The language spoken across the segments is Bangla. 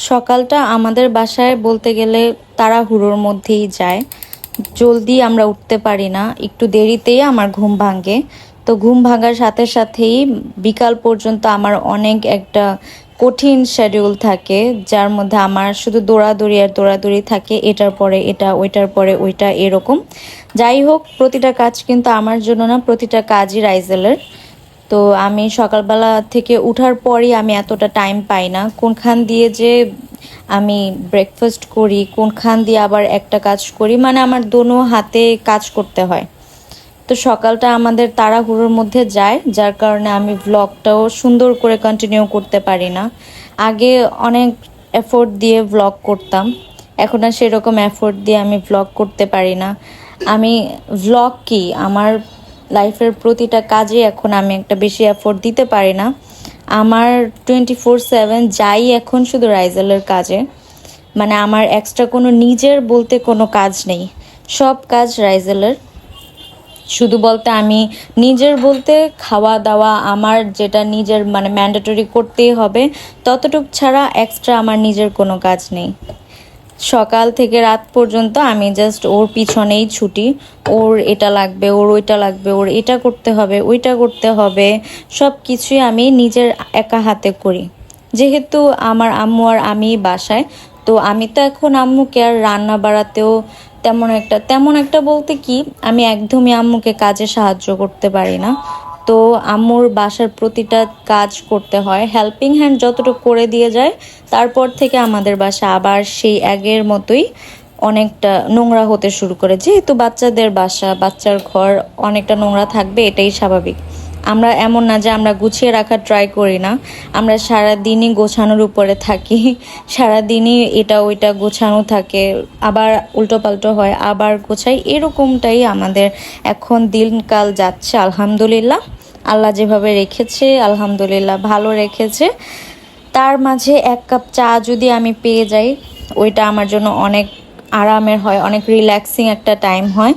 সকালটা আমাদের বাসায় বলতে গেলে তাড়াহুড়োর মধ্যেই যায়। জলদি আমরা উঠতে পারি না, একটু দেরিতেই আমার ঘুম ভাঙে। তো ঘুম ভাঙার সাথে সাথেই বিকাল পর্যন্ত আমার অনেক একটা কঠিন শিডিউল থাকে, যার মধ্যে আমার শুধু দৌড়াদৌড়ি আর দৌড়াদৌড়ি থাকে, এটার পরে এটা, ওইটার পরে ওইটা, এরকম। যাই হোক, প্রতিটা কাজ কিন্তু আমার জন্য না, প্রতিটা কাজই রাইজেলের। তো আমি সকালবেলা থেকে উঠার পরই আমি এতটা টাইম পাই না, কোনখান দিয়ে যে আমি ব্রেকফাস্ট করি, কোনখান দিয়ে আবার একটা কাজ করি, মানে আমার দোনো হাতে কাজ করতে হয়। তো সকালটা আমাদের তাড়াহুড়োর মধ্যে যায়, যার কারণে আমি ভ্লগটাও সুন্দর করে কন্টিনিউ করতে পারি না। আগে অনেক এফোর্ট দিয়ে ভ্লগ করতাম, এখন আর সেরকম এফোর্ট দিয়ে আমি ভ্লগ করতে পারি না। আমি ভ্লগ কি, আমার লাইফের প্রতিটা কাজে এখন আমি একটা বেশি এফোর্ট দিতে পারি না। আমার 24/7 যাই এখন শুধু রাইজেলের কাজে, মানে আমার এক্সট্রা কোনো নিজের বলতে কোনো কাজ নেই, সব কাজ রাইজেলের। শুধু বলতে আমি নিজের বলতে খাওয়া দাওয়া আমার যেটা নিজের মানে ম্যান্ডেটরি করতেই হবে, ততটুক ছাড়া এক্সট্রা আমার নিজের কোনো কাজ নেই। সকাল থেকে রাত পর্যন্ত আমি জাস্ট ওর পিছনেই ছুটি। ওর এটা লাগবে, ওর ওইটা লাগবে, ওর এটা করতে হবে, ওইটা করতে হবে, সব কিছুই আমি নিজের একা হাতে করি। যেহেতু আমার আম্মু আর আমি বাসায়, তো আমি তো এখন আম্মুকে আর রান্না বাড়াতেও তেমন একটা বলতে কি, আমি একদমই আম্মুকে কাজে সাহায্য করতে পারি না। তো আম্মুর বাসার প্রতিটা কাজ করতে হয়, হেল্পিং হ্যান্ড যতটুকু করে দিয়ে যায়। তারপর থেকে আমাদের বাসা আবার সেই আগের মতোই অনেকটা নোংরা হতে শুরু করে, যেহেতু বাচ্চাদের বাসা, বাচ্চার ঘর, অনেকটা নোংরা থাকবে, এটাই স্বাভাবিক। আমরা এমন না যে আমরা গুছিয়ে রাখার ট্রাই করি না, আমরা সারাদিনই গোছানোর উপরে থাকি, সারাদিনই এটা ওইটা গোছানো থাকে, আবার উল্টোপাল্টো হয়, আবার গোছাই, এরকমটাই আমাদের এখন দিনকাল যাচ্ছে। আলহামদুলিল্লাহ, আল্লাহ যেভাবে রেখেছে আলহামদুলিল্লাহ ভালো রেখেছে। তার মাঝে এক কাপ চা যদি আমি পেয়ে যাই, ওইটা আমার জন্য অনেক আরামের হয়, অনেক রিল্যাক্সিং একটা টাইম হয়।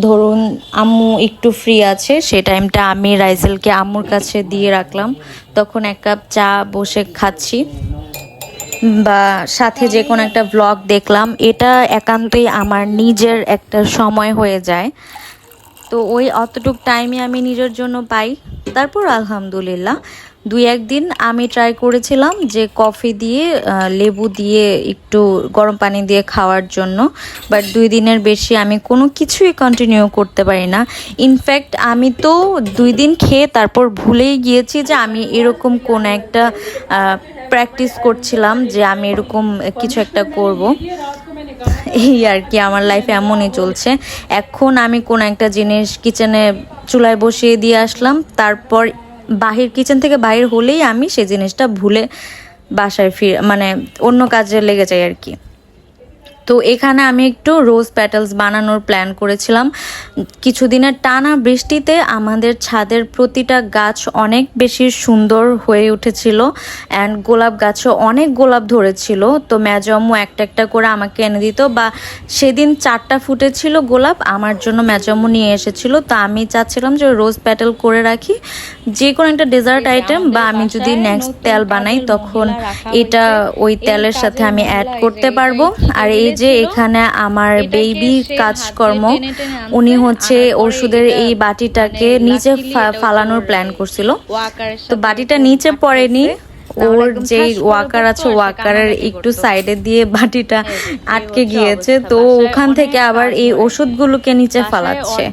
ধরুন আম্মু একটু ফ্রি আছে, সেই টাইমটা আমি রাইজেলকে আম্মুর কাছে দিয়ে রাখলাম, তখন এক কাপ চা বসে খাচ্ছি, বা সাথে যে কোনো একটা ব্লগ দেখলাম, এটা একান্তই আমার নিজের একটা সময় হয়ে যায়। তো ওই অতটুক টাইমে আমি নিজের জন্য পাই। তারপর আলহামদুলিল্লাহ 2-1 দিন আমি ট্রাই করেছিলাম যে কফি দিয়ে লেবু দিয়ে একটু গরম পানি দিয়ে খাওয়ার জন্য, বাট 2 দিনের বেশি আমি কোনো কিছুই কন্টিনিউ করতে পারি না। ইনফ্যাক্ট আমি তো 2 দিন খেয়ে তারপর ভুলেই গিয়েছি যে আমি এরকম কোন একটা প্র্যাকটিস করছিলাম যে আমি এরকম কিছু একটা করব। এই আর কি, আমার লাইফে এমনই চলছে। এখন আমি কোন একটা জিনিস কিচেনে চুলায় বসিয়ে দিয়ে আসলাম, তারপর কিচেন থেকে বাহির হলেই আমি সেই জিনিসটা ভুলে বাসায় মানে অন্য কাজে লেগে যাই আর কি। তো এখানে আমি একটু রোজ প্যাটেলস বানানোর প্ল্যান করেছিলাম। কিছুদিনের টানা বৃষ্টিতে আমাদের ছাদের প্রতিটা গাছ অনেক বেশি সুন্দর হয়ে উঠেছিল, অ্যান্ড গোলাপ গাছও অনেক গোলাপ ধরেছিল। তো মেজম্মু একটা একটা করে আমাকে এনে দিত, বা সেদিন 4টা ফুটেছিল গোলাপ, আমার জন্য মেজম্মু নিয়ে এসেছিল। তো আমি চাচ্ছিলাম যে রোজ প্যাটেল করে রাখি, যে কোনো একটা ডেজার্ট আইটেম, বা আমি যদি নেক্সট তেল বানাই তখন এটা ওই তেলের সাথে আমি অ্যাড করতে পারবো। আর এই যে এখানে আমার বেবি কাজকর্ম, উনি হচ্ছে ওষুধের এই বাটিটাকে নিচে ফালানোর প্ল্যান করছিল। তো বাটিটা নিচে পড়েনি, ওর যে ওয়াকার আছে ওয়াকারের একটু সাইডে দিয়ে বাটিটা আটকে গিয়েছে, তো ওখান থেকে আবার এই ওষুধগুলোকে নিচে ফালাচ্ছে।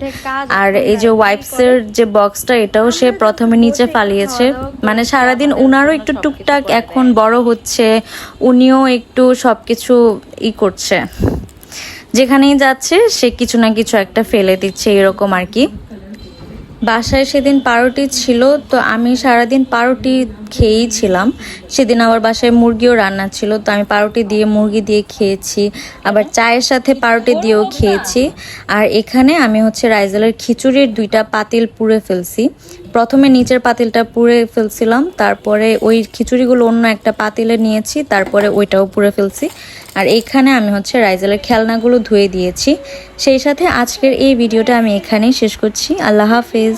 আর এই যে ওয়াইপসের যে বক্সটা, এটাও সে প্রথমে নিচে ফালিয়েছে। মানে সারাদিন উনারও একটু টুকটাক, এখন বড় হচ্ছে, উনিও একটু সবকিছু করছে, যেখানেই যাচ্ছে সে কিছু না কিছু একটা ফেলে দিচ্ছে, এরকম আর কি। বাসায় সেদিন পাউরুটি ছিল, তো আমি সারাদিন পাউরুটি খেয়েই ছিলাম। সেদিন আবার বাসায় মুরগিও রান্না ছিল, তো আমি পাউরুটি দিয়ে মুরগি দিয়ে খেয়েছি, আবার চায়ের সাথে পাউরুটি দিয়েও খেয়েছি। আর এখানে আমি হচ্ছে রাইজেলের খিচুড়ির 2টা পাতিল পুড়ে ফেলছি। প্রথমে নিচের পাতিলটা পুড়ে ফেলছিলাম, তারপরে ওই খিচুড়িগুলো অন্য একটা পাতিলে নিয়েছি, তারপরে ওইটাও পুড়ে ফেলছি। আর এখানে আমি হচ্ছে রাইজেলের খেলনাগুলো ধুয়ে দিয়েছি। সেই সাথে আজকের এই ভিডিওটা আমি এখানেই শেষ করছি। আল্লাহ হাফেজ।